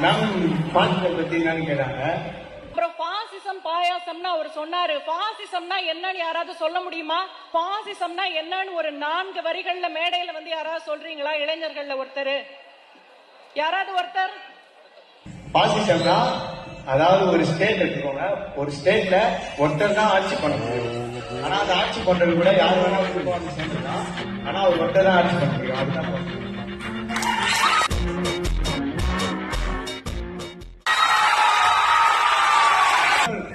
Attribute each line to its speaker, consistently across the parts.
Speaker 1: Ma'am பாசிசத்தை பத்தி என்னன்னு கேட்டாங்க.
Speaker 2: அப்புறம் பாசிசம் பாயாசம்னு அவர் சொன்னாரு. பாசிசம்னா என்னன்னு யாராவது சொல்ல முடியுமா? பாசிசம்னா என்னன்னு ஒரு 4 வரிகள்ல மேடையில வந்து யாராவது சொல்றீங்களா? இளைஞர்கள்ல ஒருத்தர், யாராவது ஒருத்தர்.
Speaker 1: பாசிசம்னா அதாவது ஒரு ஸ்டேட் எடுத்துக்கோங்க, ஒரு ஸ்டேட்ல ஒருத்தர் தான் ஆட்சி பண்ண முடியும். ஆனா அந்த ஆட்சி பண்றது கூட யார் வேணா சேர்ந்துதான், ஆனா அவர் ஒருத்தர் தான் ஆட்சி பண்ண முடியும். அதுதான்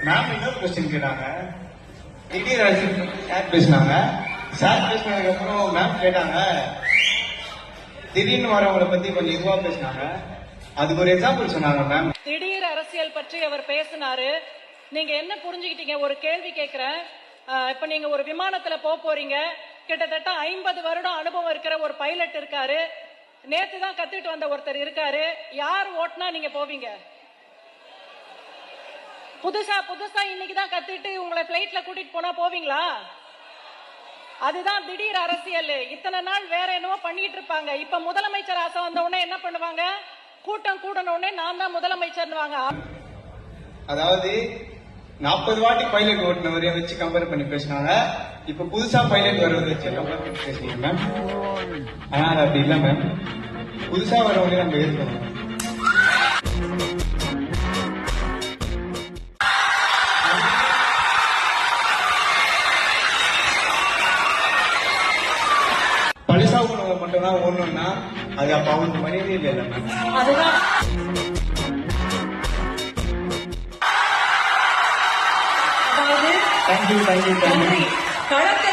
Speaker 1: மேம். இன்னொரு கொஸ்டின் கேட்டாங்க. திடீர் சார் பேசினாங்க. சார் பேசினதுக்கு அப்புறம் மேம் கேட்டாங்க, திடீர்னு வரவங்களை பத்தி கொஞ்சம் இதுவா பேசினாங்க. அதுக்கு ஒரு எக்ஸாம்பிள் சொன்னாங்க மேம்.
Speaker 2: திடீர் அரசியல் பற்றி அவர் பேசினாரு. நீங்க என்ன புரிஞ்சுக்கிட்டீங்க? ஒரு கேள்வி கேட்கிறேன். இப்ப நீங்க ஒரு விமானத்துல போறீங்க. கிட்டத்தட்ட 50 வருடம் அனுபவம் இருக்கிற ஒரு பைலட் இருக்காரு. நேத்து தான் கத்துட்டு வந்த ஒருத்தர் இருக்காரு. யார் ஓட்டுனா நீங்க போவீங்க? புதுசா இன்னைக்குதான் கத்துட்டு உங்களை பிளைட்ல கூட்டிட்டு போனா போவீங்களா? அதுதான் திடீர் அரசியல். இத்தனை நாள் வேற என்னவோ பண்ணிட்டு இருப்பாங்க. இப்ப முதலமைச்சர் ஆசை வந்த உடனே என்ன பண்ணுவாங்க? கூட்டம் கூடன உடனே நான் தான் முதலமைச்சர்.
Speaker 1: அதாவது 40 வாட்டி பைலட் ஓட்டுனவரை வச்சு கம்பேர் பண்ணி பேசினாங்க. இப்ப புதுசா பைலட் வரவரை வச்சு கம்பேர் பண்ணி பேசுறீங்க மேம். ஆனா அது அப்படி இல்ல மேம். புதுசா வரவங்களே நம்ம ஏற்கணும். பழசா உணவை மட்டும் தான் ஓடணும்னா அது அப்ப அவங்களுக்கு மரியாதை இல்லை மேம்.
Speaker 2: அதுதான்
Speaker 1: தேங்க்யூ.
Speaker 2: களத்தை